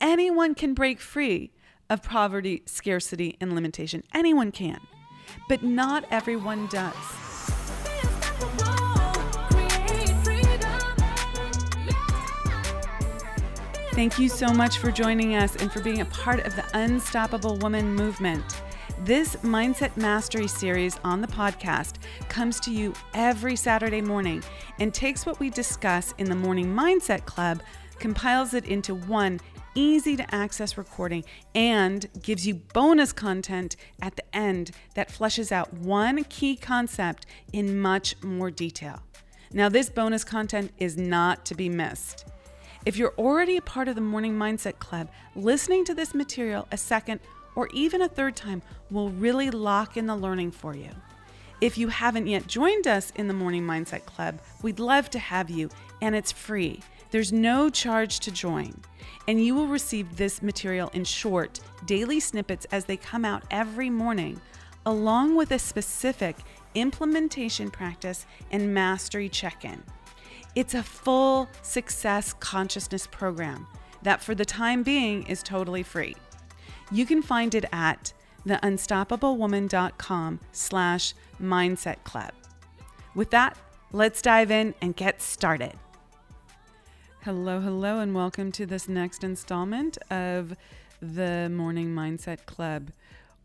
Anyone can break free of poverty, scarcity, and limitation. Anyone can, but not everyone does. Thank you so much for joining us and for being a part of the Unstoppable Woman movement. This Mindset Mastery series on the podcast comes to you every Saturday morning and takes what we discuss in the Morning Mindset Club, compiles it into one easy to access recording, and gives you bonus content at the end that fleshes out one key concept in much more detail. Now, this bonus content is not to be missed. If you're already a part of the Morning Mindset Club, listening to this material a second or even a third time will really lock in the learning for you. If you haven't yet joined us in the Morning Mindset Club, we'd love to have you, and it's free. There's no charge to join, and you will receive this material in short, daily snippets as they come out every morning, along with a specific implementation practice and mastery check-in. It's a full success consciousness program that for the time being is totally free. You can find it at theunstoppablewoman.com/mindset club. With that, let's dive in and get started. Hello, and welcome to this next installment of the Morning Mindset Club.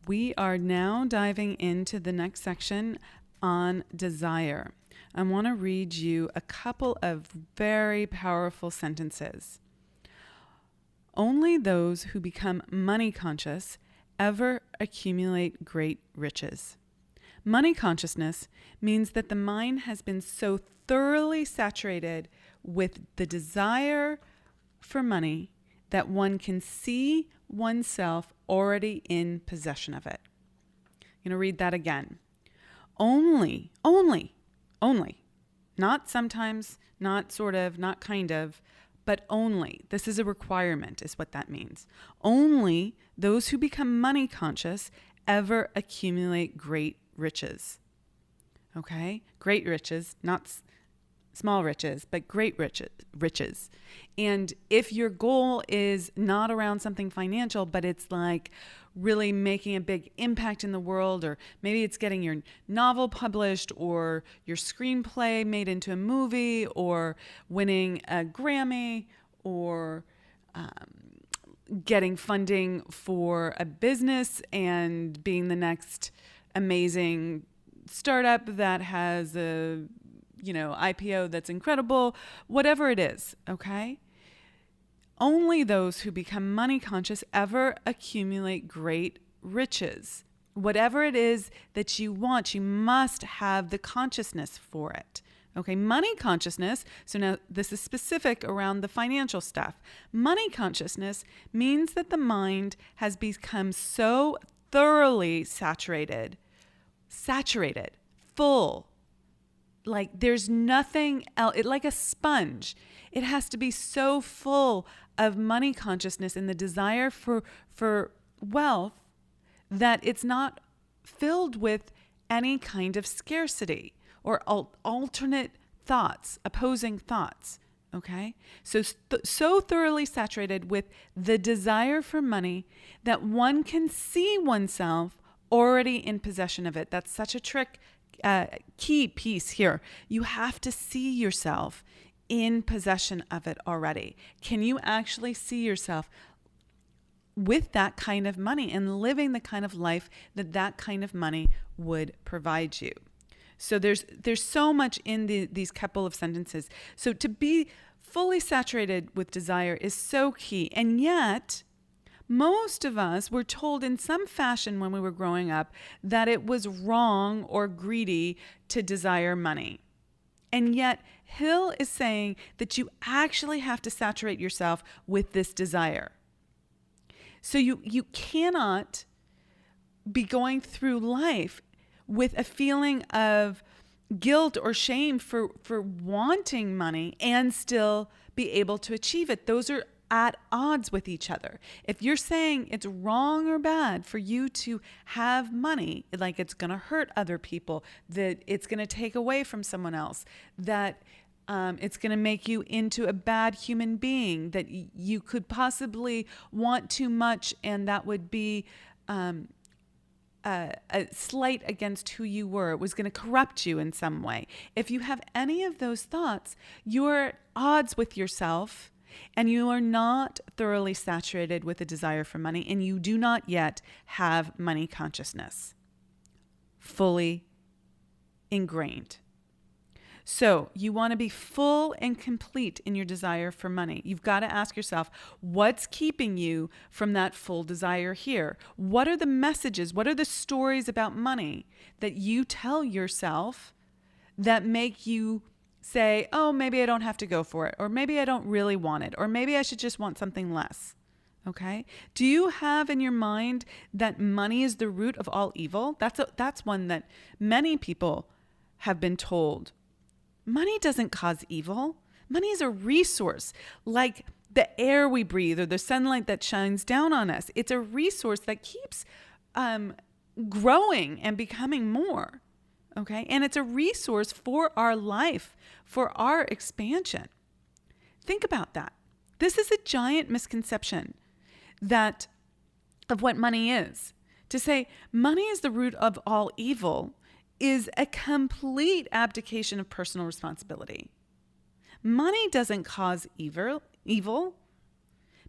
We are now diving into the next section on desire. I want to read you a couple of very powerful sentences. Only those who become money conscious ever accumulate great riches. Money consciousness means that the mind has been so thoroughly saturated with the desire for money that one can see oneself already in possession of it. I'm going to read that again. Only, not sometimes, not sort of, not kind of, but only. This is a requirement, is what that means. Only those who become money conscious ever accumulate great riches. Okay? Great riches, not small riches, but great riches. And if your goal is not around something financial, but it's like really making a big impact in the world, or maybe it's getting your novel published or your screenplay made into a movie or winning a Grammy or getting funding for a business and being the next amazing startup that has a IPO that's incredible, whatever it is, okay? Only those who become money conscious ever accumulate great riches. Whatever it is that you want, you must have the consciousness for it. Okay, money consciousness, so now this is specific around the financial stuff. Money consciousness means that the mind has become so thoroughly saturated, full, like there's nothing else, like a sponge. It has to be so full of money consciousness and the desire for wealth that it's not filled with any kind of scarcity or alternate thoughts, opposing thoughts. Okay? So thoroughly saturated with the desire for money that one can see oneself already in possession of it. That's such a key piece here. You have to see yourself in possession of it already. Can you actually see yourself with that kind of money and living the kind of life that kind of money would provide you? So there's so much in these couple of sentences. So to be fully saturated with desire is so key. And yet, most of us were told in some fashion when we were growing up that it was wrong or greedy to desire money. And yet, Hill is saying that you actually have to saturate yourself with this desire. So you cannot be going through life with a feeling of guilt or shame for wanting money and still be able to achieve it. Those are at odds with each other. If you're saying it's wrong or bad for you to have money, like it's going to hurt other people, that it's going to take away from someone else, that It's going to make you into a bad human being, that you could possibly want too much, and that would be a slight against who you were. It was going to corrupt you in some way. If you have any of those thoughts, you're at odds with yourself, and you are not thoroughly saturated with a desire for money, and you do not yet have money consciousness fully ingrained. So you want to be full and complete in your desire for money. You've got to ask yourself, what's keeping you from that full desire here? What are the messages? What are the stories about money that you tell yourself that make you say, oh, maybe I don't have to go for it, or maybe I don't really want it, or maybe I should just want something less? Okay? Do you have in your mind that money is the root of all evil? That's one that many people have been told. Money doesn't cause evil. Money is a resource, like the air we breathe or the sunlight that shines down on us. It's a resource that keeps growing and becoming more. Okay? And it's a resource for our life, for our expansion. Think about that. This is a giant misconception of what money is. To say money is the root of all evil is a complete abdication of personal responsibility. Money doesn't cause evil.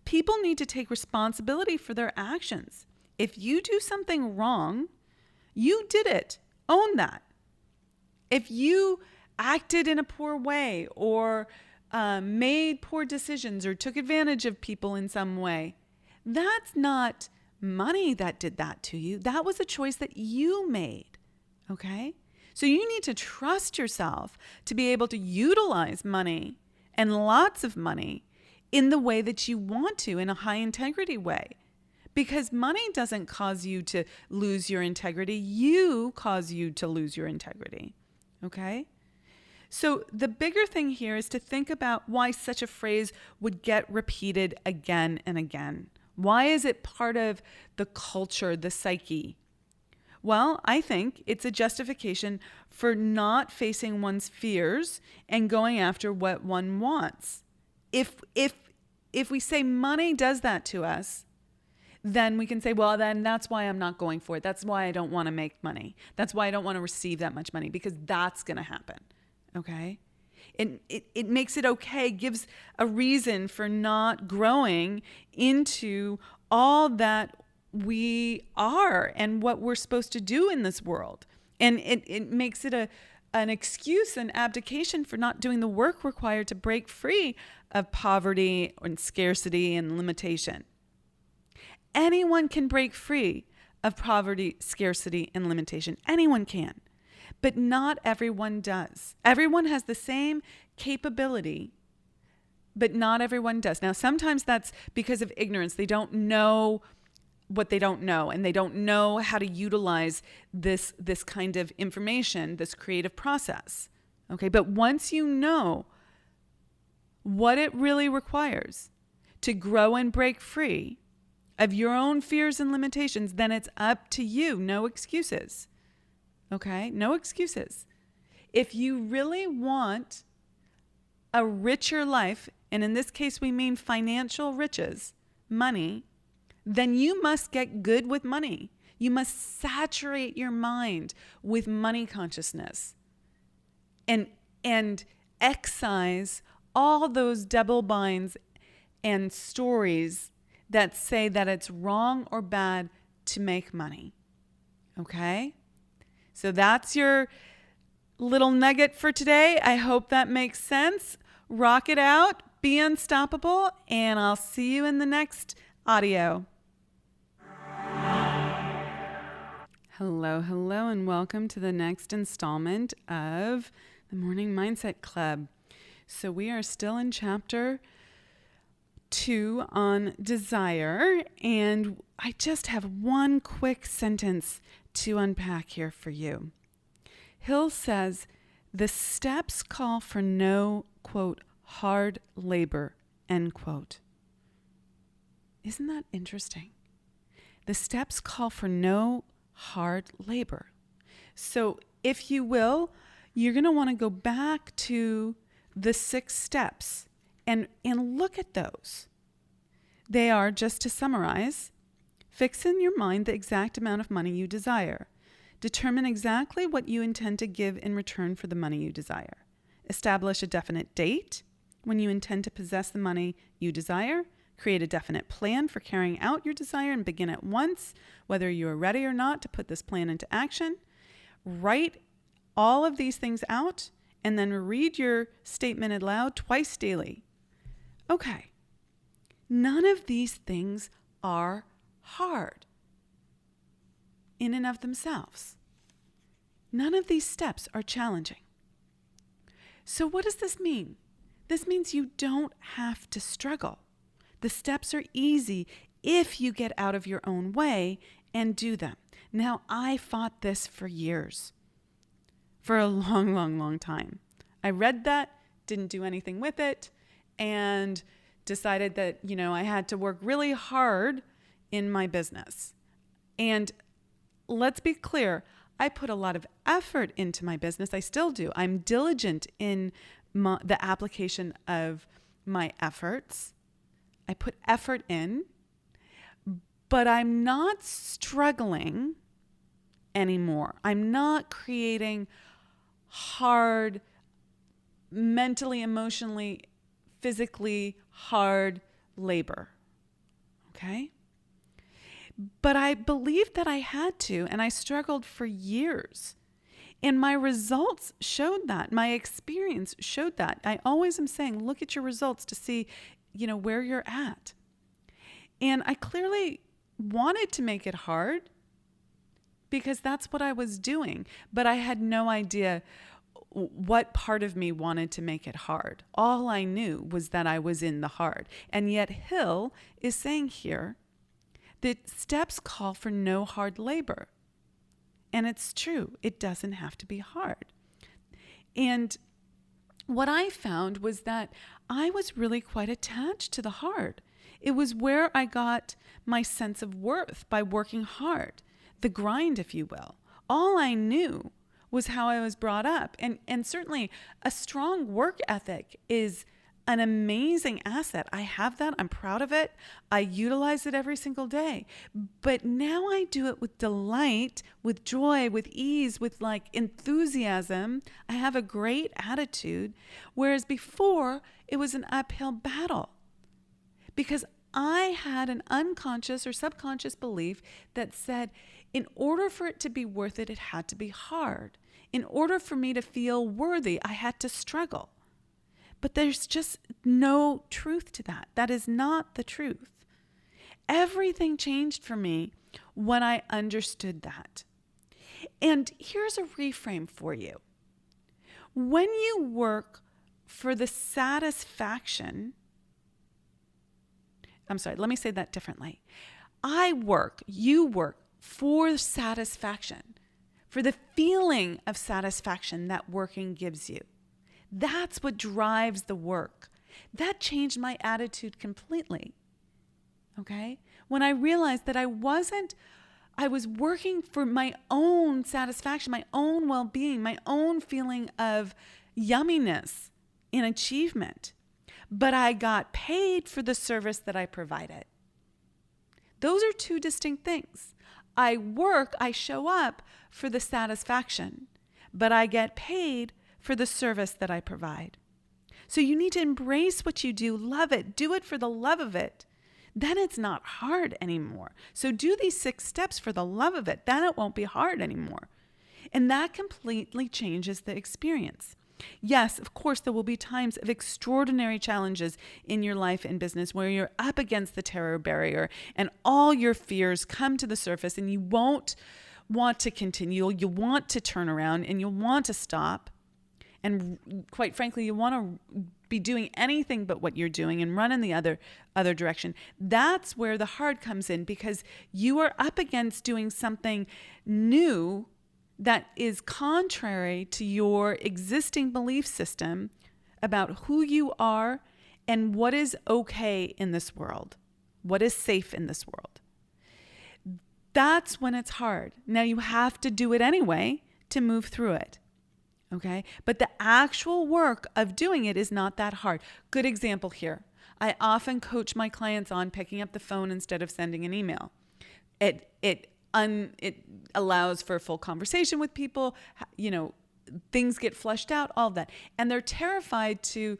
People need to take responsibility for their actions. If you do something wrong, you did it. Own that. If you acted in a poor way or made poor decisions or took advantage of people in some way, that's not money that did that to you. That was a choice that you made. Okay? So you need to trust yourself to be able to utilize money, and lots of money, in the way that you want to, in a high integrity way. Because money doesn't cause you to lose your integrity. You cause you to lose your integrity. Okay? So the bigger thing here is to think about why such a phrase would get repeated again and again. Why is it part of the culture, the psyche? Well, I think it's a justification for not facing one's fears and going after what one wants. If we say money does that to us, then we can say, well, then that's why I'm not going for it. That's why I don't want to make money. That's why I don't want to receive that much money, because that's going to happen. Okay? It makes it okay, gives a reason for not growing into all that we are and what we're supposed to do in this world. And it makes it an excuse, an abdication for not doing the work required to break free of poverty and scarcity and limitation. Anyone can break free of poverty, scarcity, and limitation. Anyone can. But not everyone does. Everyone has the same capability, but not everyone does. Now, sometimes that's because of ignorance. They don't know what they don't know, and they don't know how to utilize this kind of information, this creative process. Okay, but once you know what it really requires to grow and break free of your own fears and limitations, then it's up to you. No excuses. Okay, no excuses. If you really want a richer life, and in this case we mean financial riches, money, then you must get good with money. You must saturate your mind with money consciousness and excise all those double binds and stories that say that it's wrong or bad to make money. Okay? So that's your little nugget for today. I hope that makes sense. Rock it out, be unstoppable, and I'll see you in the next audio. Hello, and welcome to the next installment of the Morning Mindset Club. So we are still in chapter 2 on desire, and I just have one quick sentence to unpack here for you. Hill says, the steps call for no, quote, hard labor, end quote. Isn't that interesting? The steps call for no hard labor. So if you will, you're going to want to go back to the 6 steps and look at those. They are, just to summarize, fix in your mind the exact amount of money you desire. Determine exactly what you intend to give in return for the money you desire. Establish a definite date when you intend to possess the money you desire. Create a definite plan for carrying out your desire and begin at once, whether you are ready or not to put this plan into action. Write all of these things out and then read your statement aloud twice daily. Okay, none of these things are hard in and of themselves. None of these steps are challenging. So what does this mean? This means you don't have to struggle. The steps are easy if you get out of your own way and do them. Now, I fought this for years, for a long, long, long time. I read that, didn't do anything with it, and decided that, I had to work really hard in my business. And let's be clear, I put a lot of effort into my business. I still do. I'm diligent in the application of my efforts. I put effort in, but I'm not struggling anymore. I'm not creating hard, mentally, emotionally, physically hard labor. Okay? But I believed that I had to, and I struggled for years. And my results showed that. My experience showed that. I always am saying, look at your results to see, where you're at. And I clearly wanted to make it hard because that's what I was doing. But I had no idea what part of me wanted to make it hard. All I knew was that I was in the hard. And yet Hill is saying here that steps call for no hard labor. And it's true. It doesn't have to be hard. And what I found was that I was really quite attached to the hard. It was where I got my sense of worth by working hard, the grind, if you will. All I knew was how I was brought up. And certainly a strong work ethic is an amazing asset. I have that. I'm proud of it. I utilize it every single day. But now I do it with delight, with joy, with ease, with enthusiasm. I have a great attitude. Whereas before, it was an uphill battle. Because I had an unconscious or subconscious belief that said, in order for it to be worth it, it had to be hard. In order for me to feel worthy, I had to struggle. But there's just no truth to that. That is not the truth. Everything changed for me when I understood that. And here's a reframe for you. When you work for the satisfaction, let me say that differently. You work for satisfaction, for the feeling of satisfaction that working gives you. That's what drives the work. That changed my attitude completely. Okay? When I realized that I was working for my own satisfaction, my own well-being, my own feeling of yumminess and achievement, but I got paid for the service that I provided. Those are two distinct things. I show up for the satisfaction, but I get paid for the service that I provide. So you need to embrace what you do, love it, do it for the love of it. Then it's not hard anymore. So do these 6 steps for the love of it. Then it won't be hard anymore. And that completely changes the experience. Yes, of course, there will be times of extraordinary challenges in your life and business where you're up against the terror barrier and all your fears come to the surface and you won't want to continue. You want to turn around and you'll want to stop. And quite frankly, you want to be doing anything but what you're doing and run in the other direction. That's where the hard comes in because you are up against doing something new that is contrary to your existing belief system about who you are and what is okay in this world, what is safe in this world. That's when it's hard. Now you have to do it anyway to move through it. Okay. But the actual work of doing it is not that hard. Good example here. I often coach my clients on picking up the phone instead of sending an email. It allows for a full conversation with people. Things get flushed out, all of that. And they're terrified to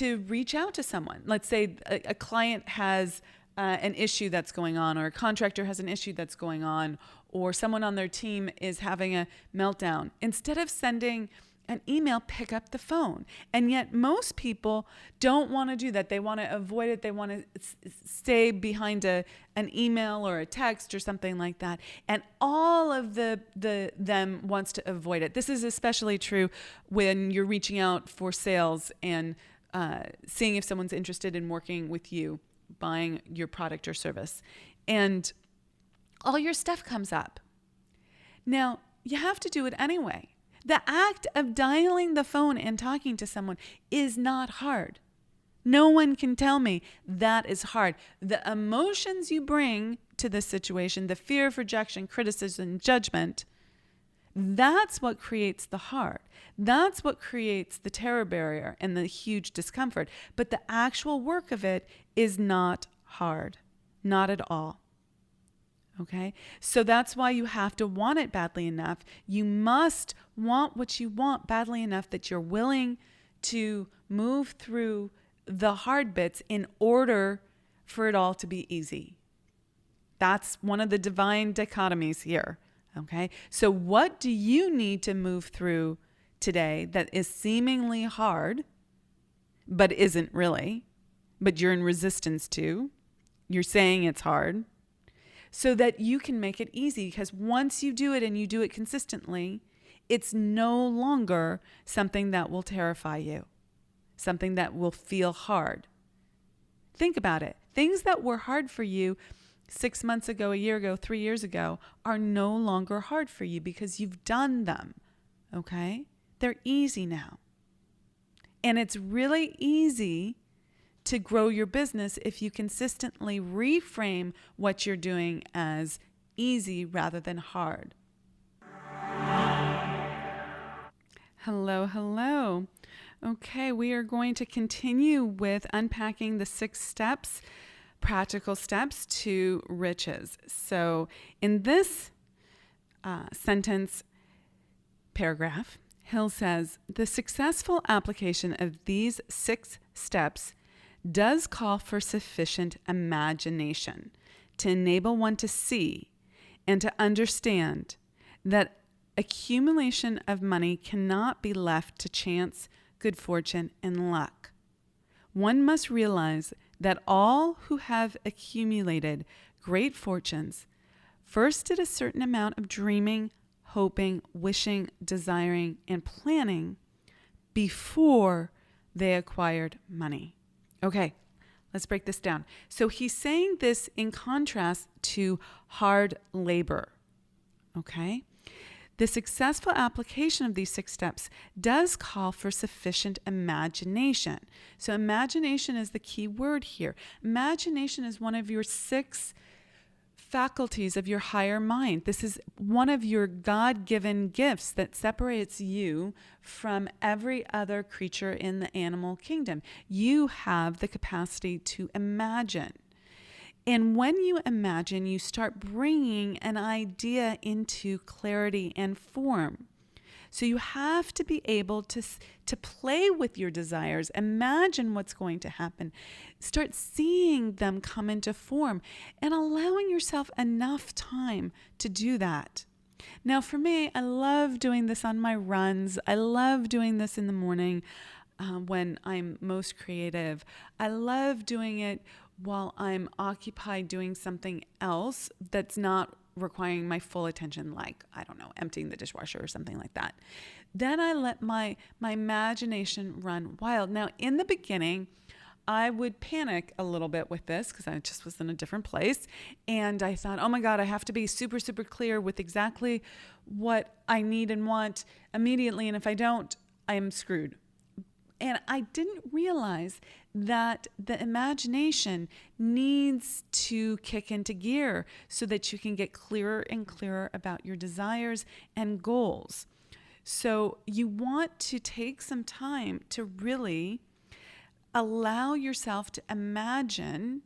reach out to someone. Let's say a client has an issue that's going on, or a contractor has an issue that's going on, or someone on their team is having a meltdown. Instead of sending an email, pick up the phone. And yet most people don't want to do that. They want to avoid it. They want to stay behind an email or a text or something like that. And all of them wants to avoid it. This is especially true when you're reaching out for sales and seeing if someone's interested in working with you, buying your product or service. And all your stuff comes up. Now, you have to do it anyway. The act of dialing the phone and talking to someone is not hard. No one can tell me that is hard. The emotions you bring to this situation, the fear of rejection, criticism, judgment, that's what creates the hard. That's what creates the terror barrier and the huge discomfort. But the actual work of it is not hard. Not at all. Okay? So that's why you have to want it badly enough. You must want what you want badly enough that you're willing to move through the hard bits in order for it all to be easy. That's one of the divine dichotomies here. Okay? So what do you need to move through today that is seemingly hard, but isn't really, but you're in resistance to? You're saying it's hard, so that you can make it easy. Because once you do it and you do it consistently, it's no longer something that will terrify you, something that will feel hard. Think about it. Things that were hard for you 6 months ago, a year ago, 3 years ago are no longer hard for you because you've done them. Okay? They're easy now. And it's really easy to grow your business if you consistently reframe what you're doing as easy rather than hard. Hello, hello. Okay, we are going to continue with unpacking the 6 steps, practical steps to riches. So in this paragraph, Hill says, the successful application of these 6 steps does call for sufficient imagination to enable one to see and to understand that accumulation of money cannot be left to chance, good fortune, and luck. One must realize that all who have accumulated great fortunes first did a certain amount of dreaming, hoping, wishing, desiring, and planning before they acquired money. Okay, let's break this down. So he's saying this in contrast to hard labor. Okay? The successful application of these 6 steps does call for sufficient imagination. So imagination is the key word here. Imagination is one of your 6 faculties of your higher mind. This is one of your God-given gifts that separates you from every other creature in the animal kingdom. You have the capacity to imagine. And when you imagine, you start bringing an idea into clarity and form. So you have to be able to play with your desires, imagine what's going to happen, start seeing them come into form, and allowing yourself enough time to do that. Now, for me, I love doing this on my runs. I love doing this in the morning when I'm most creative. I love doing it while I'm occupied doing something else that's not requiring my full attention, like, I don't know, emptying the dishwasher or something like that. Then I let my imagination run wild. Now, in the beginning, I would panic a little bit with this because I just was in a different place. And I thought, oh my God, I have to be super, super clear with exactly what I need and want immediately. And if I don't, I am screwed. And I didn't realize that the imagination needs to kick into gear so that you can get clearer and clearer about your desires and goals. So you want to take some time to really allow yourself to imagine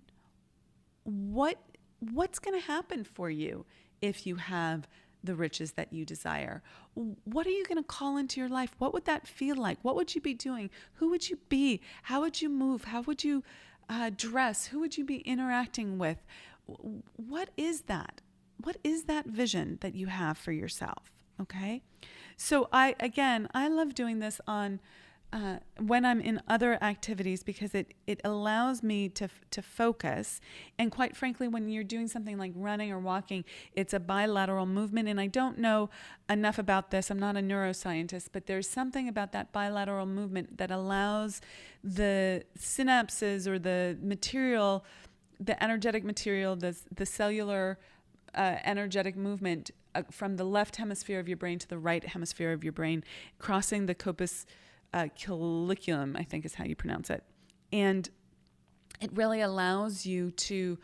what's going to happen for you if you have the riches that you desire. What are you going to call into your life? What would that feel like? What would you be doing? Who would you be? How would you move? How would you dress? Who would you be interacting with? What is that? What is that vision that you have for yourself? Okay. So I love doing this on when I'm in other activities, because it allows me to focus. And quite frankly, when you're doing something like running or walking, it's a bilateral movement. And I don't know enough about this. I'm not a neuroscientist, but there's something about that bilateral movement that allows the synapses or the material, the energetic material, the cellular energetic movement from the left hemisphere of your brain to the right hemisphere of your brain, crossing the corpus callosum, I think is how you pronounce it. And it really allows you to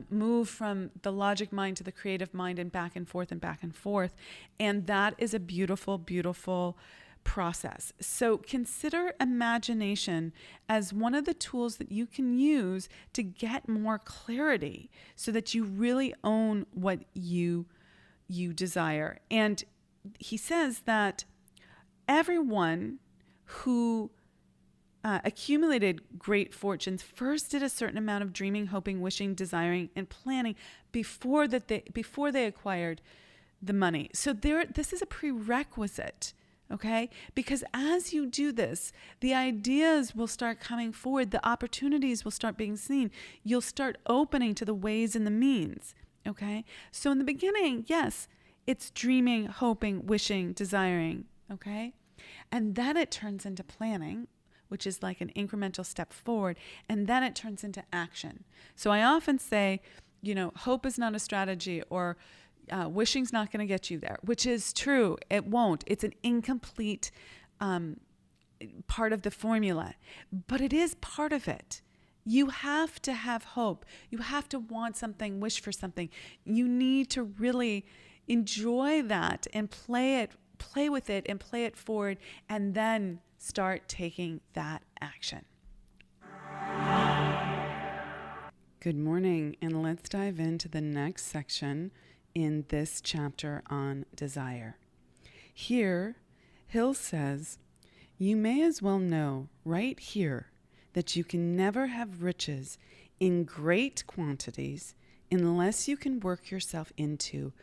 move from the logic mind to the creative mind and back and forth and back and forth. And that is a beautiful, beautiful process. So consider imagination as one of the tools that you can use to get more clarity so that you really own what you desire. And he says that everyone who accumulated great fortunes first did a certain amount of dreaming, hoping, wishing, desiring, and planning before they acquired the money. So this is a prerequisite, okay? Because as you do this, the ideas will start coming forward, the opportunities will start being seen. You'll start opening to the ways and the means, okay? So in the beginning, yes, it's dreaming, hoping, wishing, desiring, okay? And then it turns into planning, which is like an incremental step forward. And then it turns into action. So I often say, hope is not a strategy, or wishing's not going to get you there, which is true. It won't. It's an incomplete part of the formula, but it is part of it. You have to have hope. You have to want something, wish for something. You need to really enjoy that and play with it and play it forward, and then start taking that action. Good morning, and let's dive into the next section in this chapter on desire. Here, Hill says, you may as well know right here that you can never have riches in great quantities unless you can work yourself into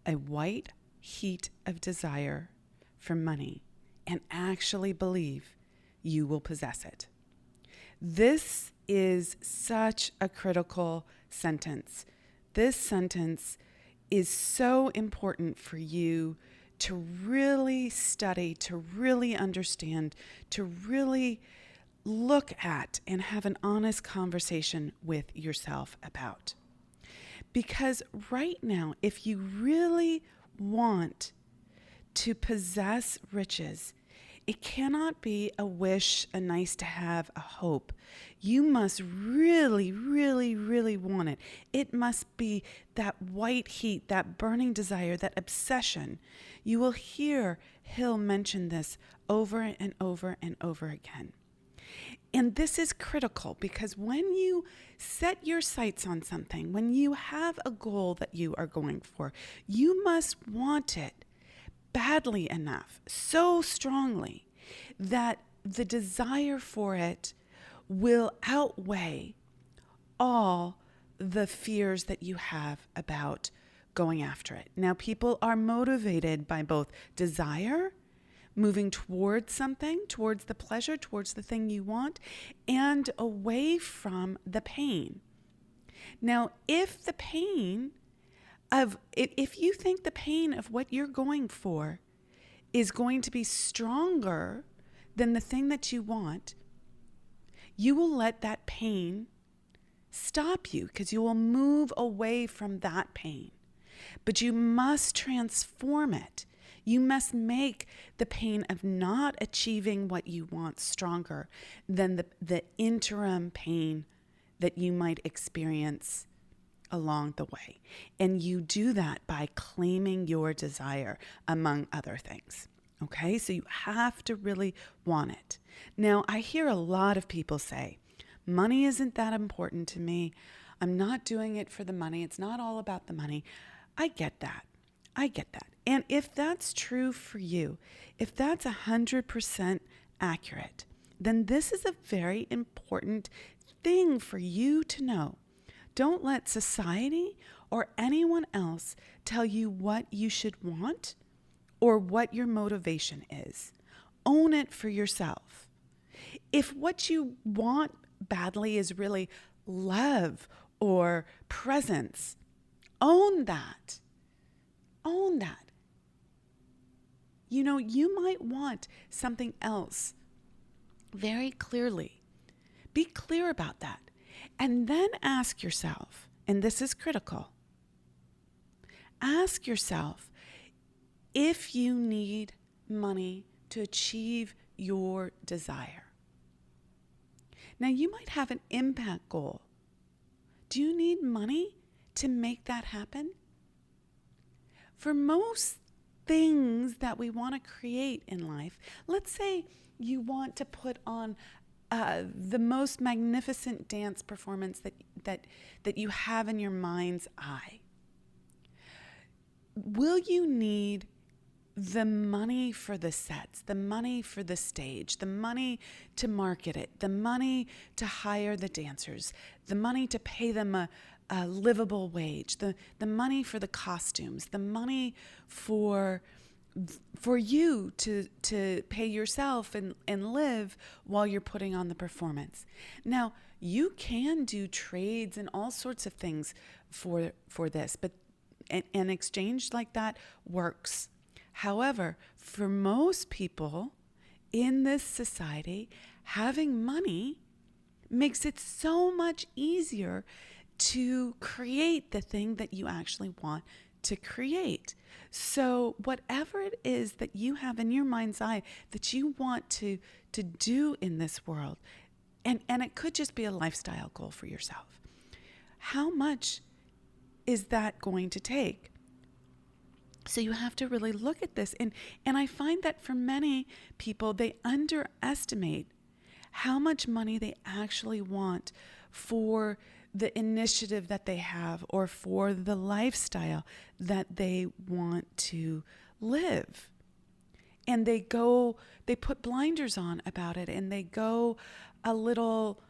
a white heat of desire for money and actually believe you will possess it. This is such a critical sentence. This sentence is so important for you to really study, to really understand, to really look at and have an honest conversation with yourself about. Because right now, if you really want to possess riches, it cannot be a wish, a nice to have, a hope. You must really, really, really want it. It must be that white heat, that burning desire, that obsession. You will hear Hill mention this over and over and over again. And this is critical, because when you set your sights on something, when you have a goal that you are going for, you must want it badly enough, so strongly, that the desire for it will outweigh all the fears that you have about going after it. Now, people are motivated by both desire, moving towards something, towards the pleasure, towards the thing you want, and away from the pain. Now, if you think the pain of what you're going for is going to be stronger than the thing that you want, you will let that pain stop you, because you will move away from that pain. But you must transform it. You must make the pain of not achieving what you want stronger than the interim pain that you might experience along the way. And you do that by claiming your desire, among other things. Okay, so you have to really want it. Now, I hear a lot of people say, money isn't that important to me. I'm not doing it for the money. It's not all about the money. I get that. I get that. And if that's true for you, if that's 100% accurate, then this is a very important thing for you to know. Don't let society or anyone else tell you what you should want or what your motivation is. Own it for yourself. If what you want badly is really love or presence, own that. Own that. You might want something else very clearly. Be clear about that. And then ask yourself, and this is critical, ask yourself if you need money to achieve your desire. Now, you might have an impact goal. Do you need money to make that happen? For most things that we want to create in life, let's say you want to put on the most magnificent dance performance that you have in your mind's eye. Will you need the money for the sets, the money for the stage, the money to market it, the money to hire the dancers, the money to pay them a livable wage, the money for the costumes, the money for you to pay yourself and live while you're putting on the performance? Now, you can do trades and all sorts of things for this, but an exchange like that works. However, for most people in this society, having money makes it so much easier to create the thing that you actually want to create. So whatever it is that you have in your mind's eye that you want to do in this world, and it could just be a lifestyle goal for yourself, how much is that going to take? So you have to really look at this. And I find that for many people, they underestimate how much money they actually want for the initiative that they have or for the lifestyle that they want to live. And they put blinders on about it, and they go a little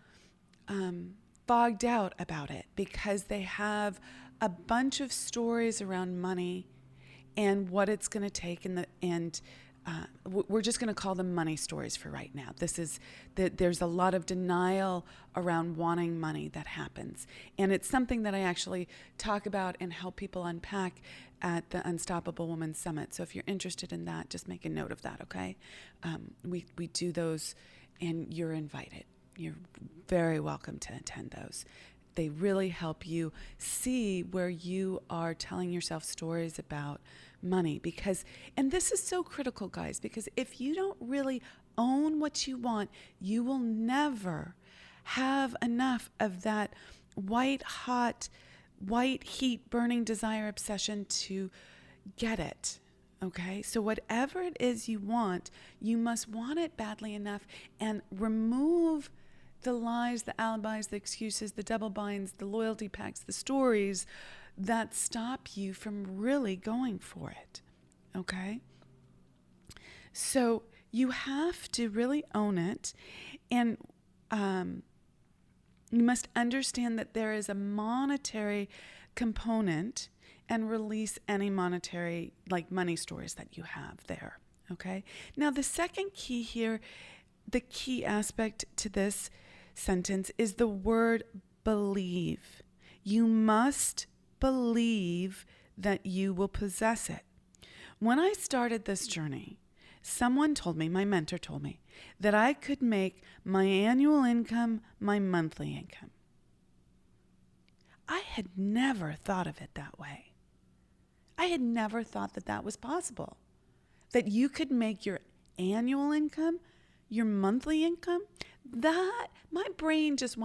bogged out about it because they have a bunch of stories around money and what it's going to take, and we're just going to call them money stories for right now. There's a lot of denial around wanting money that happens, and it's something that I actually talk about and help people unpack at the Unstoppable Woman Summit. So if you're interested in that, just make a note of that, okay? We do those, and you're invited. You're very welcome to attend those. They really help you see where you are telling yourself stories about money, and this is so critical, guys, because if you don't really own what you want, you will never have enough of that white heat burning desire obsession to get it. Okay, so whatever it is you want, you must want it badly enough and remove the lies, the alibis, the excuses, the double binds, the loyalty packs, the stories that stop you from really going for it. Okay? So you have to really own it, and you must understand that there is a monetary component and release any monetary, like money stories that you have there. Okay? Now, the second key here, the key aspect to this sentence is the word believe. You must believe that you will possess it. When I started this journey, someone told me, my mentor told me, that I could make my annual income my monthly income. I had never thought of it that way. I had never thought that that was possible, that you could make your annual income your monthly income. That, my brain just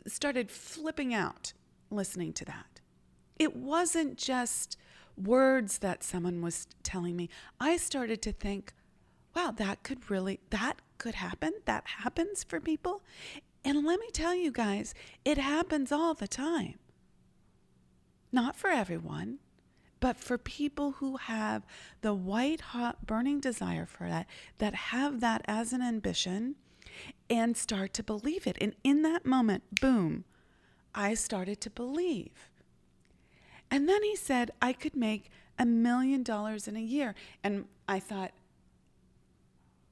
started flipping out listening to that. It wasn't just words that someone was telling me, I started to think, wow, that could happen. That happens for people. And let me tell you guys, it happens all the time. Not for everyone, but for people who have the white hot burning desire for that have that as an ambition and start to believe it. And in that moment, boom, I started to believe. And then he said I could make $1 million in a year. And I thought,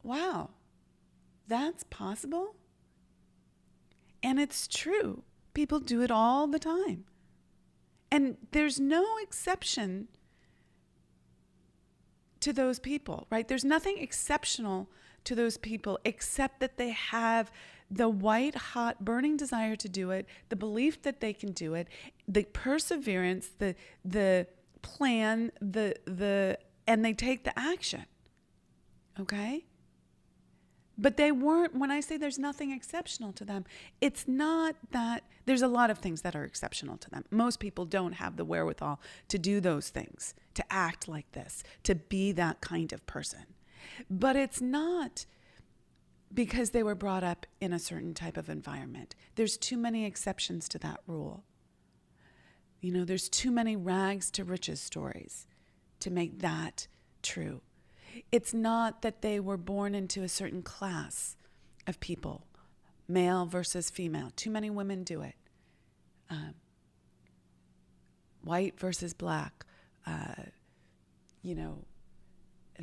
wow, that's possible? And it's true. People do it all the time. And there's no exception to those people, right? There's nothing exceptional to those people except that they have the white hot burning desire to do it, the belief that they can do it, the perseverance, the plan, and they take the action. Okay? But they weren't, when I say there's nothing exceptional to them, it's not that, there's a lot of things that are exceptional to them. Most people don't have the wherewithal to do those things, to act like this, to be that kind of person. But it's not because they were brought up in a certain type of environment. There's too many exceptions to that rule. You know, there's too many rags to riches stories to make that true. It's not that they were born into a certain class of people, male versus female. Too many women do it. White versus black.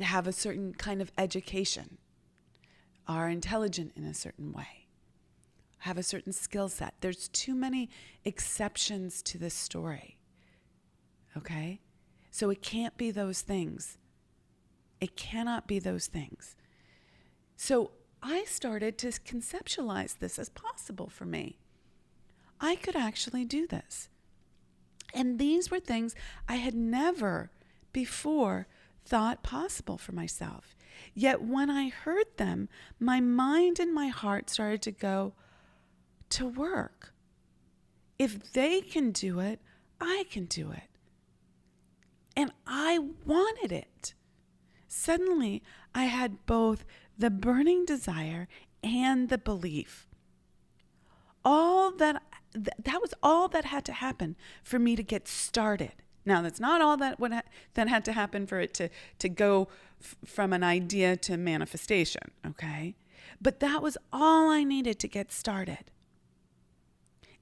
Have a certain kind of education, are intelligent in a certain way, have a certain skill set. There's too many exceptions to this story. Okay? So it can't be those things. It cannot be those things. So I started to conceptualize this as possible for me. I could actually do this. And these were things I had never before thought possible for myself. Yet when I heard them, my mind and my heart started to go to work. If they can do it, I can do it. And I wanted it. Suddenly, I had both the burning desire and the belief. That was all that had to happen for me to get started. Now, that's not all that had to happen for it to go from an idea to manifestation, okay? But that was all I needed to get started.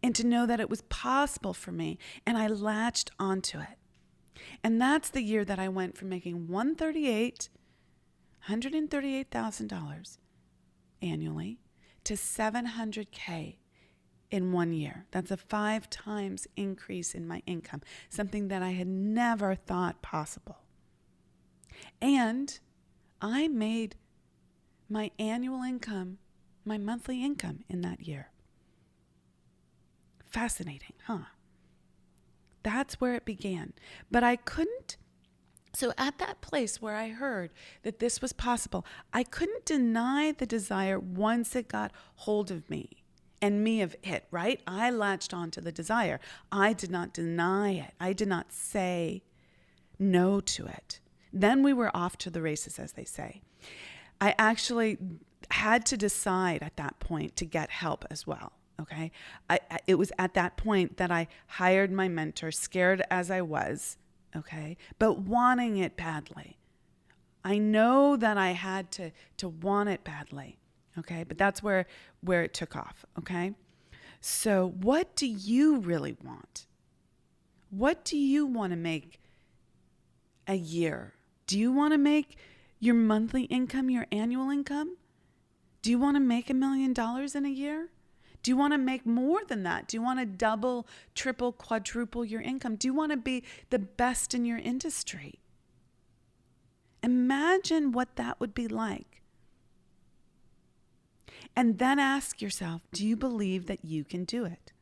And to know that it was possible for me, and I latched onto it. And that's the year that I went from making $138,000 annually to $700K in 1 year. That's a 5 times increase in my income, something that I had never thought possible. And I made my annual income, my monthly income in that year. Fascinating, huh? That's where it began. But I couldn't, so at that place where I heard that this was possible, I couldn't deny the desire once it got hold of me and me of it, right? I latched onto the desire. I did not deny it. I did not say no to it. Then we were off to the races, as they say. I actually had to decide at that point to get help as well. Okay. It was at that point that I hired my mentor, scared as I was. Okay. But wanting it badly. I know that I had to want it badly. Okay. But that's where it took off. Okay. So what do you really want? What do you want to make a year? Do you want to make your monthly income, your annual income? Do you want to make $1 million in a year? Do you want to make more than that? Do you want to double, triple, quadruple your income? Do you want to be the best in your industry? Imagine what that would be like. And then ask yourself, do you believe that you can do it?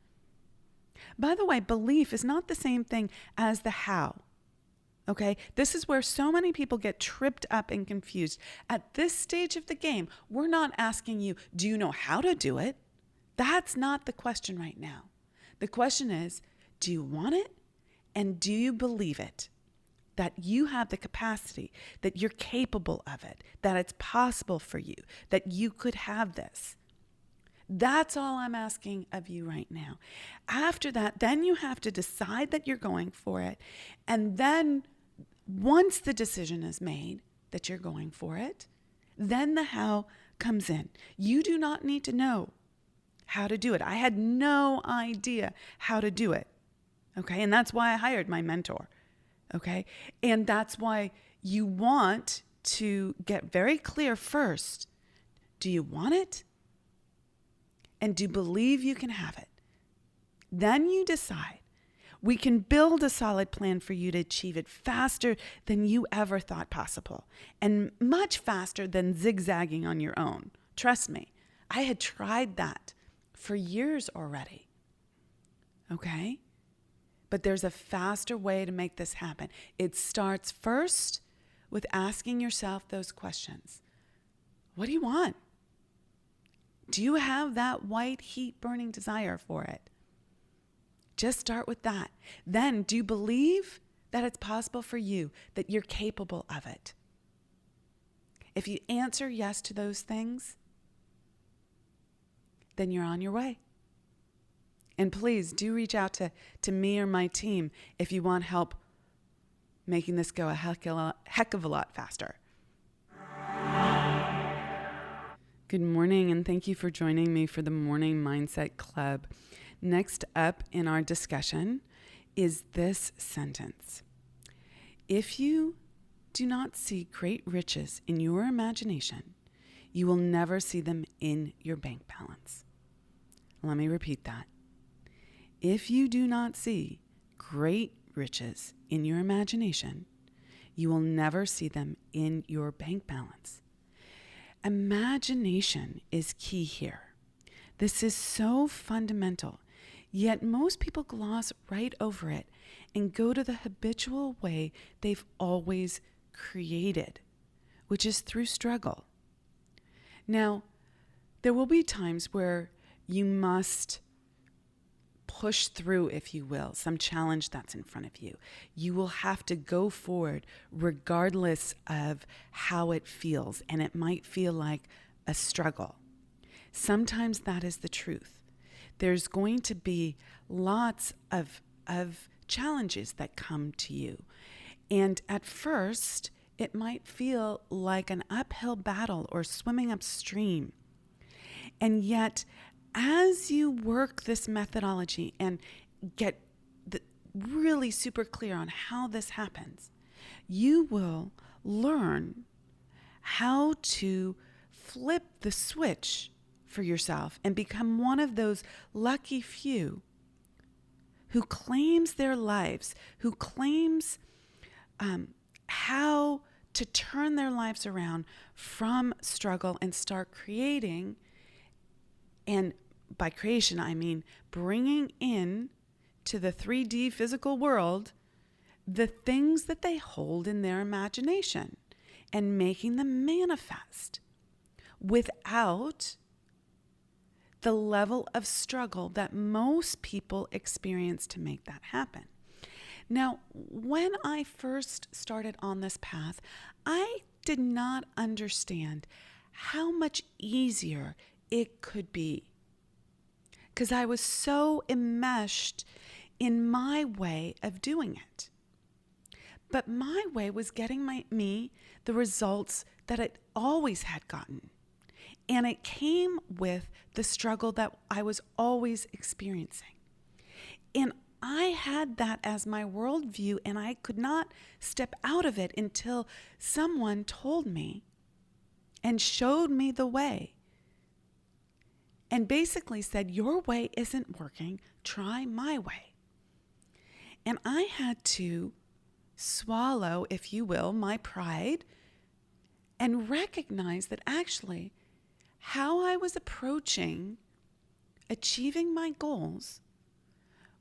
By the way, belief is not the same thing as the how. Okay? This is where so many people get tripped up and confused. At this stage of the game, we're not asking you, do you know how to do it? That's not the question right now. The question is, do you want it? And do you believe it? that you have the capacity, that you're capable of it, that it's possible for you, that you could have this. That's all I'm asking of you right now. After that, then you have to decide that you're going for it. And then once the decision is made that you're going for it, then the how comes in. You do not need to know how to do it. I had no idea how to do it. Okay. And that's why I hired my mentor. Okay. And that's why you want to get very clear first. Do you want it? And do you believe you can have it? Then you decide. We can build a solid plan for you to achieve it faster than you ever thought possible, and much faster than zigzagging on your own. Trust me, I had tried that for years already. Okay? But there's a faster way to make this happen. It starts first with asking yourself those questions. What do you want? Do you have that white heat burning desire for it? Just start with that. Then, do you believe that it's possible for you, that you're capable of it? If you answer yes to those things, then you're on your way. And please do reach out to me or my team if you want help making this go a heck of a lot faster. Good morning, and thank you for joining me for the Morning Mindset Club. Next up in our discussion is this sentence. If you do not see great riches in your imagination, you will never see them in your bank balance. Let me repeat that. If you do not see great riches in your imagination, you will never see them in your bank balance. Imagination is key here. This is so fundamental, yet most people gloss right over it and go to the habitual way they've always created, which is through struggle. Now, there will be times where you must push through, if you will, some challenge that's in front of you. You will have to go forward regardless of how it feels, and it might feel like a struggle. Sometimes that is the truth. There's going to be lots of challenges that come to you. And at first, it might feel like an uphill battle or swimming upstream. And yet, as you work this methodology and get really super clear on how this happens, you will learn how to flip the switch for yourself and become one of those lucky few who claims their lives, who claims how to turn their lives around from struggle and start creating. And by creation, I mean bringing in to the 3D physical world the things that they hold in their imagination and making them manifest without the level of struggle that most people experience to make that happen. Now, when I first started on this path, I did not understand how much easier it could be, because I was so enmeshed in my way of doing it. But my way was getting me the results that it always had gotten. And it came with the struggle that I was always experiencing. And I had that as my worldview, and I could not step out of it until someone told me and showed me the way. And basically said, your way isn't working, try my way. And I had to swallow, if you will, my pride and recognize that actually how I was approaching achieving my goals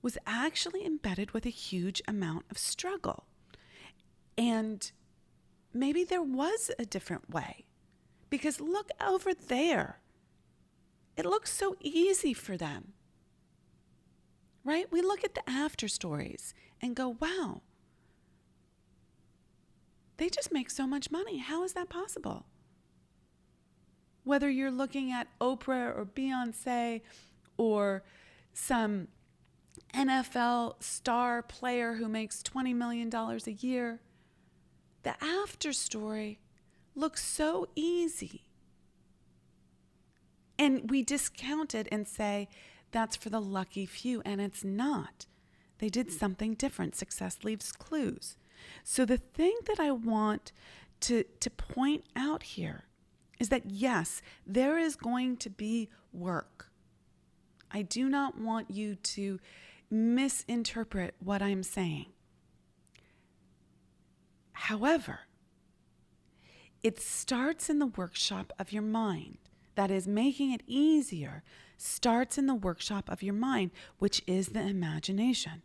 was actually embedded with a huge amount of struggle. And maybe there was a different way, because look over there. It looks so easy for them, right? We look at the after stories and go, wow, They just make so much money. How is that possible? Whether you're looking at Oprah or Beyonce or some NFL star player who makes $20 million a year, the after story looks so easy. And we discount it and say, that's for the lucky few, and it's not. They did something different. Success leaves clues. So the thing that I want to point out here is that, yes, there is going to be work. I do not want you to misinterpret what I'm saying. However, it starts in the workshop of your mind. That is, making it easier starts in the workshop of your mind, which is the imagination.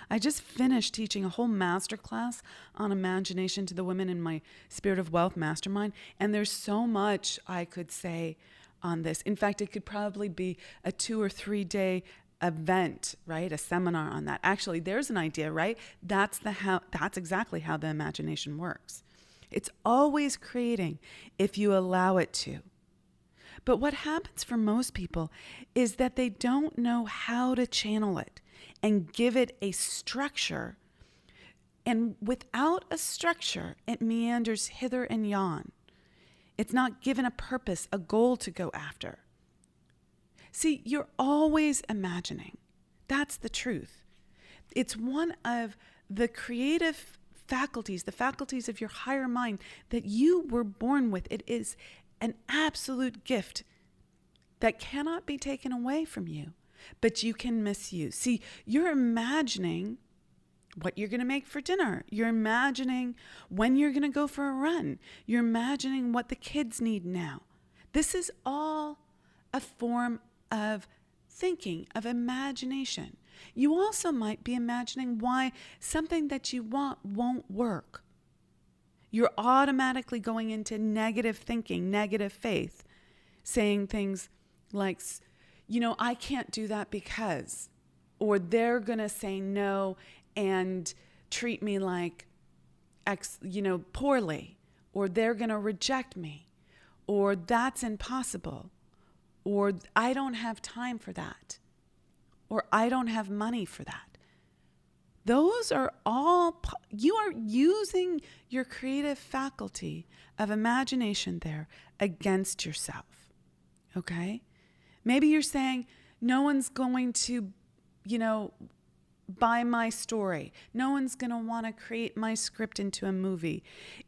I just finished teaching a whole masterclass on imagination to the women in my Spirit of Wealth mastermind, and there's so much I could say on this. In fact, it could probably be a 2 or 3 day event, right? A seminar on that. Actually, there's an idea, right? That's exactly how the imagination works. It's always creating if you allow it to. But what happens for most people is that they don't know how to channel it and give it a structure. And without a structure, it meanders hither and yon. It's not given a purpose, a goal to go after. See, you're always imagining. That's the truth. It's one of the creative faculties, the faculties of your higher mind that you were born with. It is an absolute gift that cannot be taken away from you, but you can misuse. See, you're imagining what you're going to make for dinner. You're imagining when you're going to go for a run. You're imagining what the kids need now. This is all a form of thinking, of imagination. You also might be imagining why something that you want won't work. You're automatically going into negative thinking, negative faith, saying things like, I can't do that because, or they're going to say no and treat me like poorly, or they're going to reject me, or that's impossible, or I don't have time for that, or I don't have money for that. Those are all, you are using your creative faculty of imagination there against yourself, okay? Maybe you're saying, no one's going to, buy my story. No one's going to want to create my script into a movie.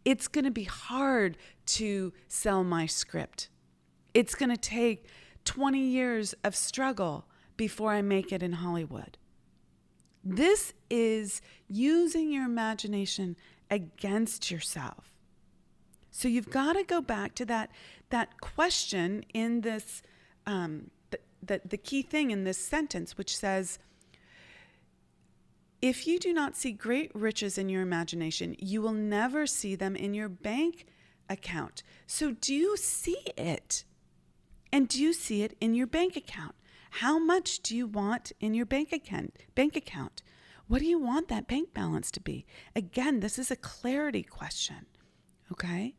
It's going to be hard to sell my script. It's going to take 20 years of struggle before I make it in Hollywood. This is using your imagination against yourself. So you've got to go back to that question in this, the key thing in this sentence, which says, if you do not see great riches in your imagination, you will never see them in your bank account. So do you see it? And do you see it in your bank account? How much do you want in your bank account? What do you want that bank balance to be? Again, this is a clarity question, okay?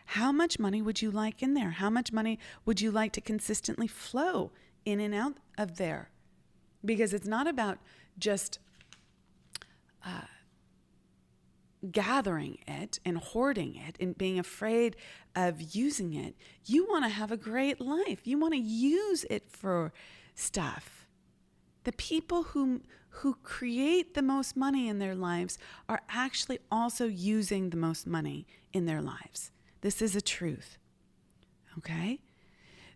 How much money would you like in there? How much money would you like to consistently flow in and out of there? Because it's not about just gathering it and hoarding it and being afraid of using it. You want to have a great life. You want to use it for stuff. The people who create the most money in their lives are actually also using the most money in their lives. This is a truth. Okay?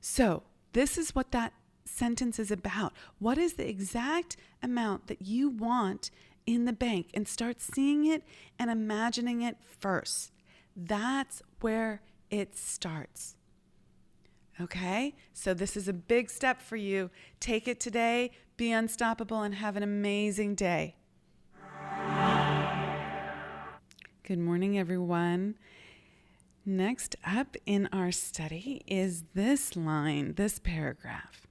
So this is what that sentence is about. What is the exact amount that you want in the bank? And start seeing it and imagining it first. That's where it starts. Okay? So this is a big step for you. Take it today, be unstoppable, and have an amazing day. Good morning, everyone. Next up in our study is this line, this paragraph.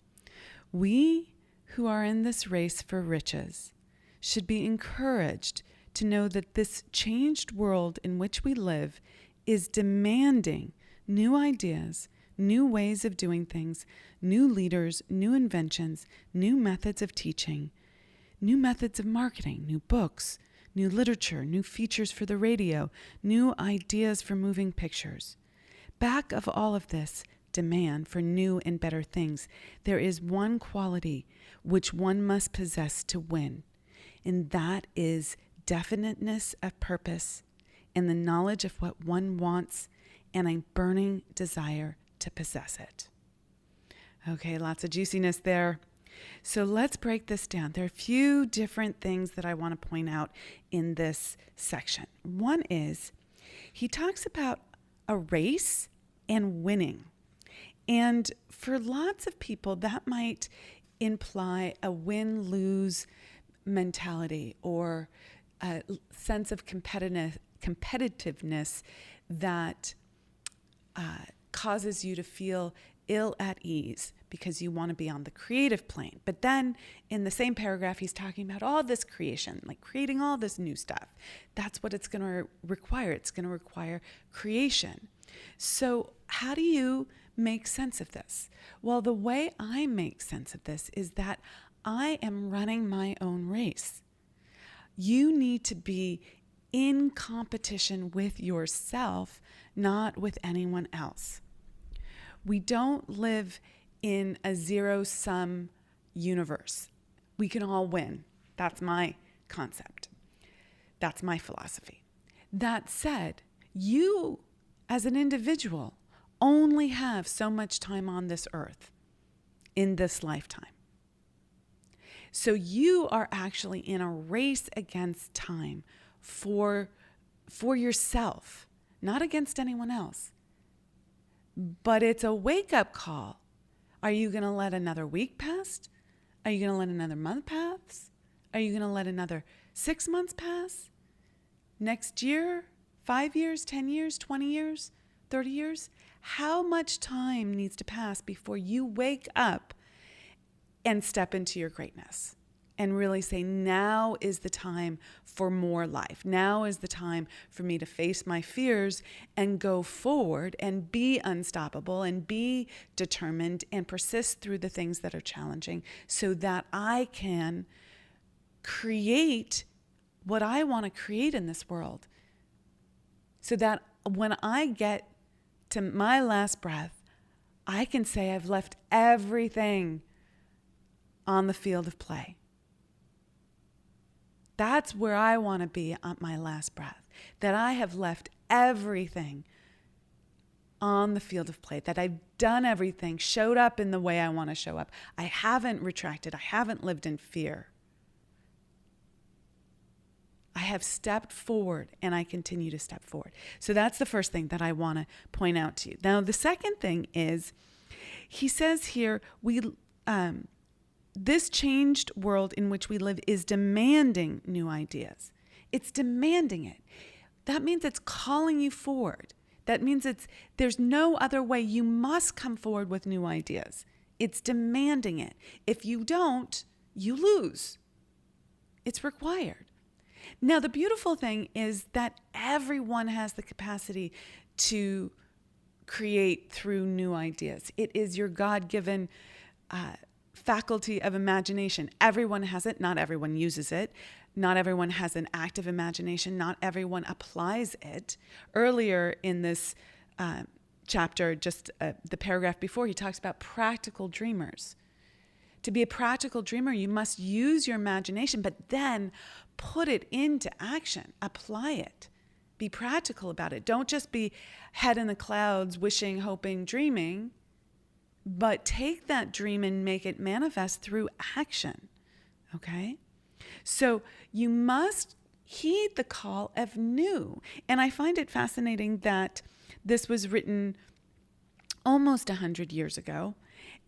We who are in this race for riches should be encouraged to know that this changed world in which we live is demanding new ideas, new ways of doing things, new leaders, new inventions, new methods of teaching, new methods of marketing, new books, new literature, new features for the radio, new ideas for moving pictures. Back of all of this demand for new and better things, there is one quality which one must possess to win, and that is definiteness of purpose and the knowledge of what one wants and a burning desire to possess it. Okay, lots of juiciness there. So let's break this down. There are a few different things that I want to point out in this section. One is he talks about a race and winning. And for lots of people, that might imply a win-lose mentality or a sense of competitiveness that causes you to feel ill at ease because you want to be on the creative plane. But then in the same paragraph, he's talking about all this creation, like creating all this new stuff. That's what it's going to require. It's going to require creation. So how do you make sense of this? Well, the way I make sense of this is that I am running my own race. You need to be in competition with yourself, not with anyone else. We don't live in a zero-sum universe. We can all win. That's my concept. That's my philosophy. That said, you as an individual only have so much time on this earth in this lifetime. So you are actually in a race against time for yourself, not against anyone else. But it's a wake-up call. Are you going to let another week pass? Are you going to let another month pass? Are you going to let another 6 months pass? Next year? 5 years? 10 years? 20 years? 30 years? How much time needs to pass before you wake up and step into your greatness and really say, now is the time for more life. Now is the time for me to face my fears and go forward and be unstoppable and be determined and persist through the things that are challenging so that I can create what I want to create in this world. So that when I get to my last breath, I can say I've left everything on the field of play. That's where I want to be on my last breath, that I have left everything on the field of play, that I've done everything, showed up in the way I want to show up. I haven't retracted. I haven't lived in fear. I have stepped forward and I continue to step forward. So that's the first thing that I want to point out to you. Now, the second thing is, he says here, this changed world in which we live is demanding new ideas. It's demanding it. That means it's calling you forward. That means there's no other way. You must come forward with new ideas. It's demanding it. If you don't, you lose. It's required. Now, the beautiful thing is that everyone has the capacity to create through new ideas. It is your God-given faculty of imagination. Everyone has it. Not everyone uses it. Not everyone has an active imagination. Not everyone applies it. Earlier in this chapter, just the paragraph before, he talks about practical dreamers. To be a practical dreamer, you must use your imagination, but then put it into action. Apply it. Be practical about it. Don't just be head in the clouds, wishing, hoping, dreaming, but take that dream and make it manifest through action. Okay? So you must heed the call of new. And I find it fascinating that this was written almost 100 years ago,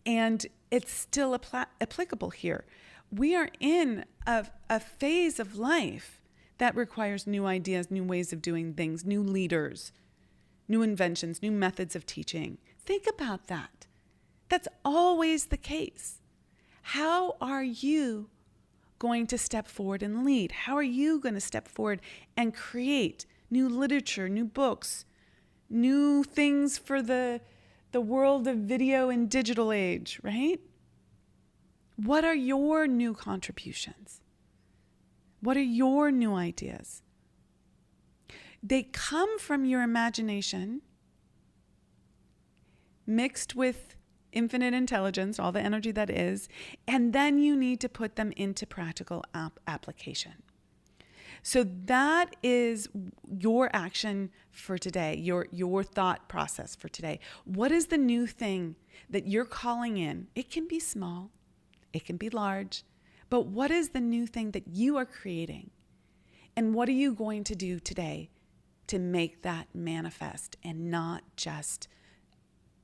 and it's still applicable here. We are in a phase of life that requires new ideas, new ways of doing things, new leaders, new inventions, new methods of teaching. Think about that. That's always the case. How are you going to step forward and lead? How are you going to step forward and create new literature, new books, new things for the world of video and digital age, right? What are your new contributions? What are your new ideas? They come from your imagination mixed with infinite intelligence, all the energy that is, and then you need to put them into practical application. So that is your action for today, your thought process for today. What is the new thing that you're calling in? It can be small, it can be large, but what is the new thing that you are creating? And what are you going to do today to make that manifest and not just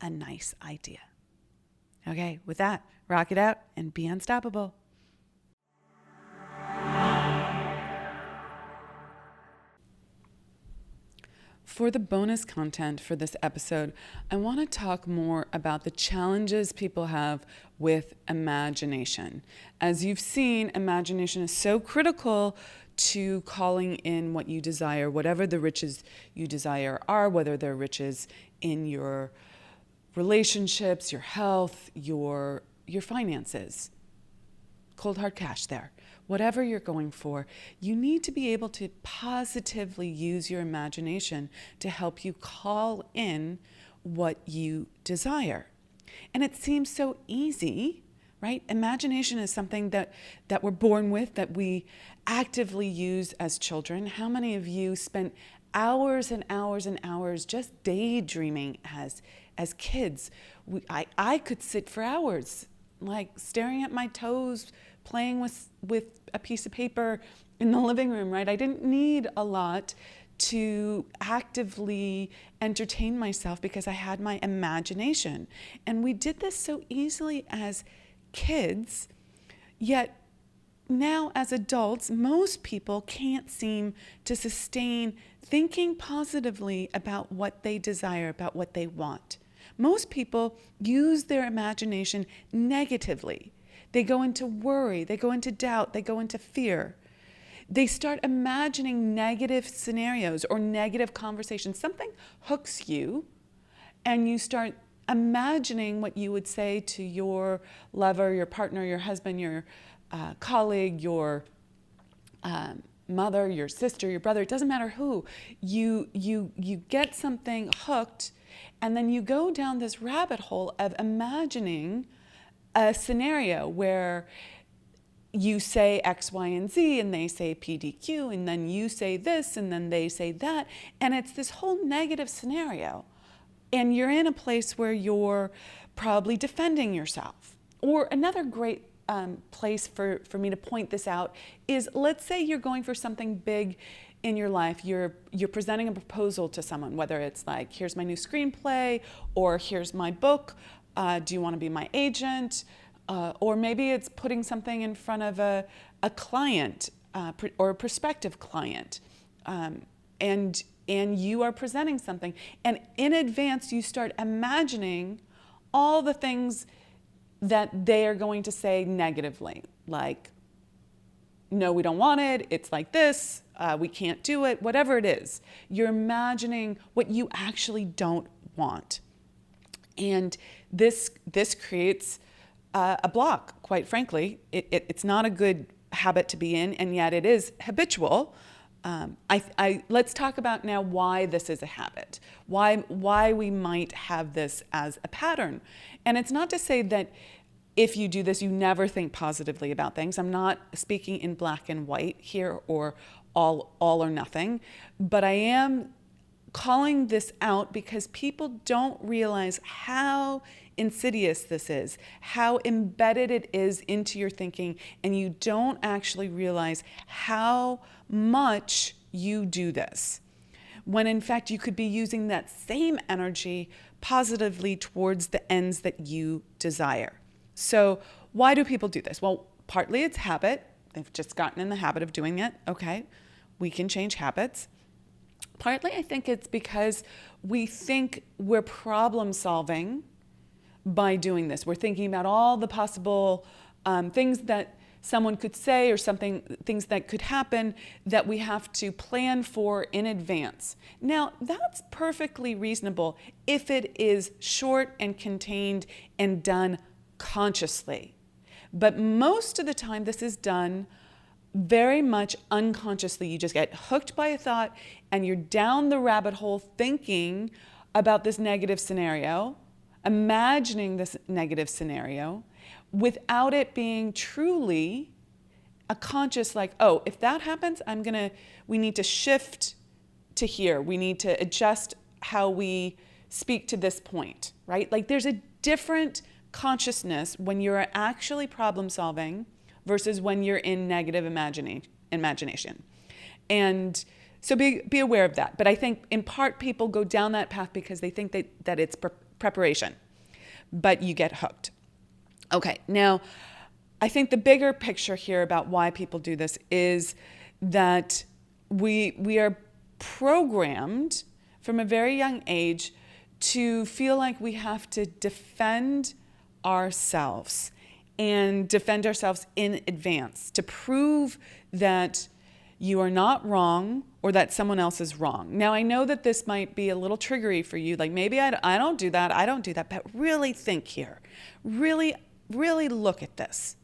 a nice idea? Okay, with that, rock it out and be unstoppable. For the bonus content for this episode, I want to talk more about the challenges people have with imagination. As you've seen, imagination is so critical to calling in what you desire, whatever the riches you desire are, whether they're riches in your relationships, your health, your finances, cold hard cash there. Whatever you're going for, you need to be able to positively use your imagination to help you call in what you desire. And it seems so easy, right? Imagination is something that we're born with, that we actively use as children. How many of you spent hours and hours and hours just daydreaming as kids? I could sit for hours, like staring at my toes, playing with a piece of paper in the living room, right? I didn't need a lot to actively entertain myself because I had my imagination. And we did this so easily as kids, yet now as adults, most people can't seem to sustain thinking positively about what they desire, about what they want. Most people use their imagination negatively. They go into worry, they go into doubt, they go into fear. They start imagining negative scenarios or negative conversations. Something hooks you, and you start imagining what you would say to your lover, your partner, your husband, your colleague, your mother, your sister, your brother. It doesn't matter who. You get something hooked, and then you go down this rabbit hole of imagining a scenario where you say X, Y, and Z, and they say PDQ, and then you say this, and then they say that, and it's this whole negative scenario. And you're in a place where you're probably defending yourself. Or another great place for me to point this out is, let's say you're going for something big in your life. You're presenting a proposal to someone, whether it's like, here's my new screenplay, or here's my book. Do you want to be my agent? Or maybe it's putting something in front of a client or a prospective client. And you are presenting something. And in advance, you start imagining all the things that they are going to say negatively. Like, no, we don't want it. It's like this. We can't do it. Whatever it is. You're imagining what you actually don't want. And this creates a block, quite frankly. It's not a good habit to be in, and yet it is habitual. Let's talk about now why this is a habit, why we might have this as a pattern. And it's not to say that if you do this, you never think positively about things. I'm not speaking in black and white here, or all or nothing, but I am calling this out because people don't realize how insidious this is, how embedded it is into your thinking, and you don't actually realize how much you do this, when in fact you could be using that same energy positively towards the ends that you desire. So why do people do this? Well, partly it's habit. They've just gotten in the habit of doing it. Okay, we can change habits. Partly, I think it's because we think we're problem solving by doing this. We're thinking about all the possible things that someone could say or things that could happen that we have to plan for in advance. Now, that's perfectly reasonable if it is short and contained and done consciously. But most of the time, this is done very much unconsciously. You just get hooked by a thought and you're down the rabbit hole thinking about this negative scenario, imagining this negative scenario, without it being truly a conscious, like, oh, if that happens, we need to shift to here. We need to adjust how we speak to this point, right? Like there's a different consciousness when you're actually problem solving versus when you're in negative imagination. And so be aware of that. But I think in part people go down that path because they think that it's preparation, but you get hooked. Okay, now I think the bigger picture here about why people do this is that we are programmed from a very young age to feel like we have to defend ourselves and defend ourselves in advance to prove that you are not wrong or that someone else is wrong. Now, I know that this might be a little triggery for you, like maybe I don't do that, but really think here. Really look at this.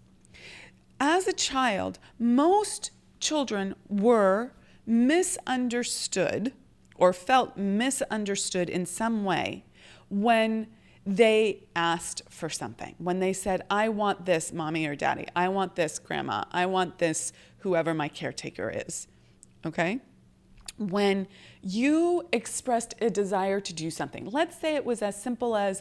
As a child, most children were misunderstood or felt misunderstood in some way when they asked for something. When they said, I want this, mommy or daddy. I want this, grandma. I want this, whoever my caretaker is. Okay? When you expressed a desire to do something, let's say it was as simple as,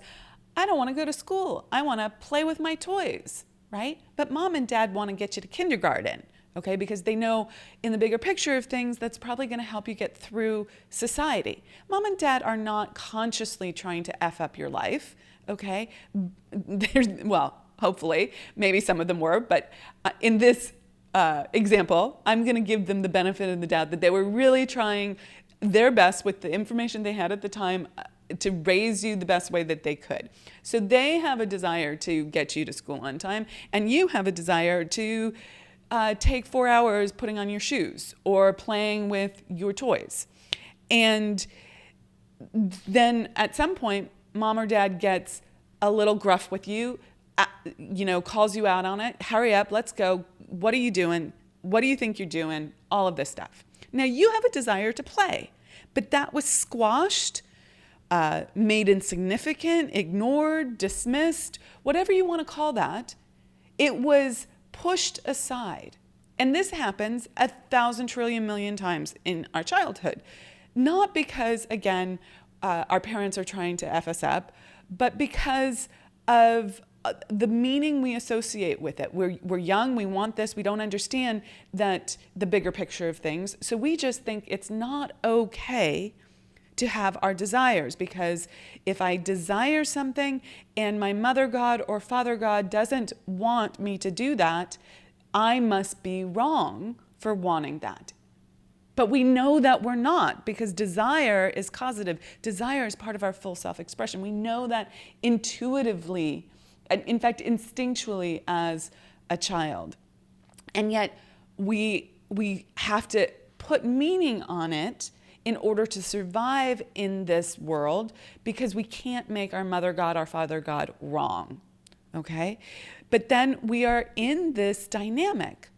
I don't want to go to school. I want to play with my toys, right? But mom and dad want to get you to kindergarten, okay? Because they know in the bigger picture of things, that's probably going to help you get through society. Mom and dad are not consciously trying to F up your life, okay? Well, hopefully, maybe some of them were, but in this example, I'm going to give them the benefit of the doubt that they were really trying their best with the information they had at the time to raise you the best way that they could. So they have a desire to get you to school on time, and you have a desire to take 4 hours putting on your shoes or playing with your toys. And then at some point, mom or dad gets a little gruff with you, calls you out on it. Hurry up, let's go. What are you doing? What do you think you're doing? All of this stuff. Now you have a desire to play, but that was squashed, made insignificant, ignored, dismissed, whatever you want to call that. It was pushed aside. And this happens 1,000 trillion million times in our childhood. Not because, again, our parents are trying to F us up, but because of the meaning we associate with it. We're young, we want this, we don't understand that the bigger picture of things. So we just think it's not okay to have our desires, because if I desire something and my mother God or father God doesn't want me to do that, I must be wrong for wanting that. But we know that we're not, because desire is causative. Desire is part of our full self-expression. We know that intuitively, in fact, instinctually as a child. And yet we have to put meaning on it in order to survive in this world, because we can't make our mother God, our father God wrong, okay? But then we are in this dynamic.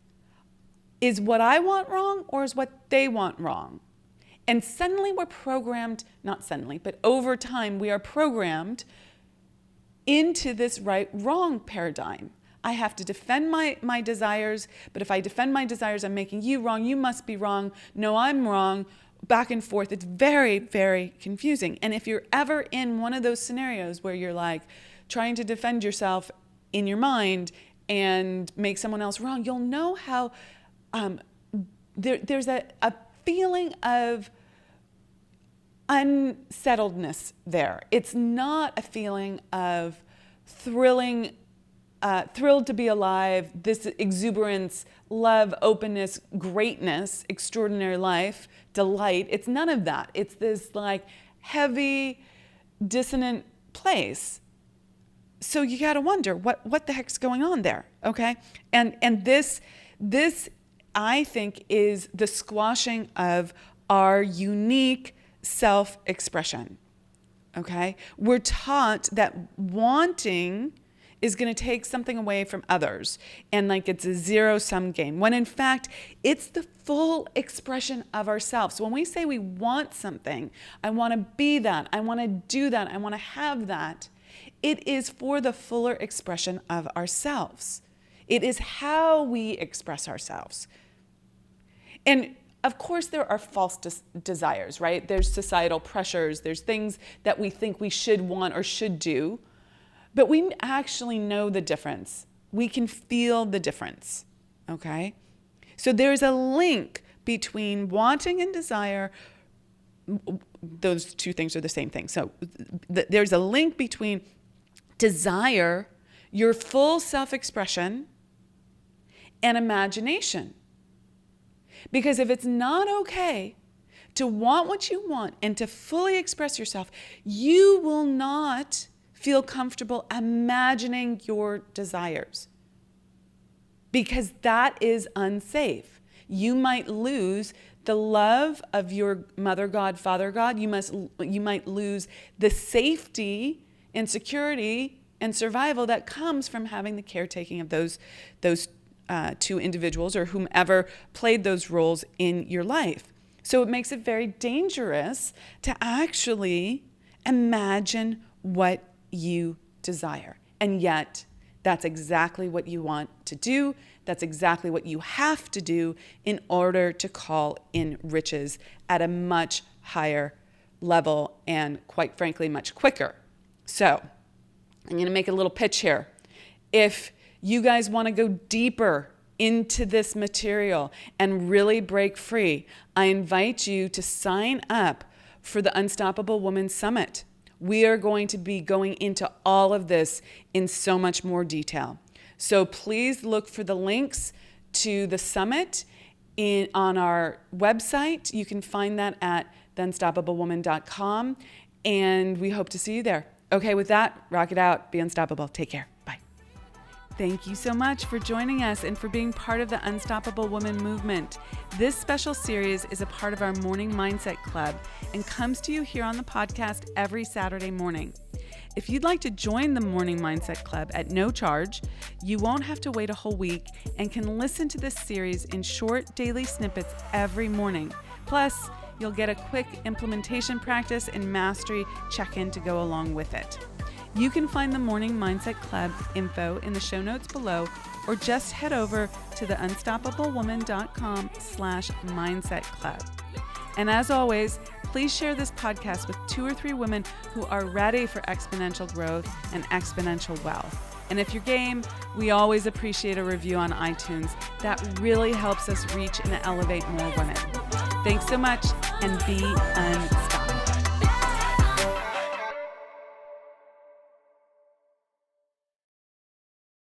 Is what I want wrong, or is what they want wrong? And suddenly we're programmed, not suddenly, but over time we are programmed into this right-wrong paradigm. I have to defend my desires, but if I defend my desires, I'm making you wrong, you must be wrong, no, I'm wrong, back and forth. It's very, very confusing. And if you're ever in one of those scenarios where you're like trying to defend yourself in your mind and make someone else wrong, you'll know how there's a feeling of unsettledness there. It's not a feeling of thrilled to be alive, this exuberance, love, openness, greatness, extraordinary life, delight. It's none of that. It's this like heavy, dissonant place. So you got to wonder what the heck's going on there, okay? And this I think is the squashing of our unique self-expression. Okay? We're taught that wanting is going to take something away from others, and like it's a zero-sum game, when in fact it's the full expression of ourselves. So when we say we want something, I want to be that, I want to do that, I want to have that, it is for the fuller expression of ourselves. It is how we express ourselves. And of course, there are false desires, right? There's societal pressures. There's things that we think we should want or should do. But we actually know the difference. We can feel the difference, okay? So there's a link between wanting and desire. Those two things are the same thing. So there's a link between desire, your full self-expression, and imagination. Because if it's not okay to want what you want and to fully express yourself, you will not feel comfortable imagining your desires. Because that is unsafe. You might lose the love of your mother God, father God. You might lose the safety and security and survival that comes from having the caretaking of those two individuals or whomever played those roles in your life. So it makes it very dangerous to actually imagine what you desire. And yet, that's exactly what you want to do. That's exactly what you have to do in order to call in riches at a much higher level and, quite frankly, much quicker. So, I'm going to make a little pitch here. If you guys want to go deeper into this material and really break free, I invite you to sign up for the Unstoppable Woman Summit. We are going to be going into all of this in so much more detail. So please look for the links to the summit on our website. You can find that at theunstoppablewoman.com, and we hope to see you there. Okay, with that, rock it out. Be unstoppable. Take care. Bye. Thank you so much for joining us and for being part of the Unstoppable Woman movement. This special series is a part of our Morning Mindset Club and comes to you here on the podcast every Saturday morning. If you'd like to join the Morning Mindset Club at no charge, you won't have to wait a whole week and can listen to this series in short daily snippets every morning. Plus, you'll get a quick implementation practice and mastery check-in to go along with it. You can find the Morning Mindset Club info in the show notes below, or just head over to theunstoppablewoman.com/mindset club. And as always, please share this podcast with 2 or 3 women who are ready for exponential growth and exponential wealth. And if you're game, we always appreciate a review on iTunes. That really helps us reach and elevate more women. Thanks so much, and be unstoppable.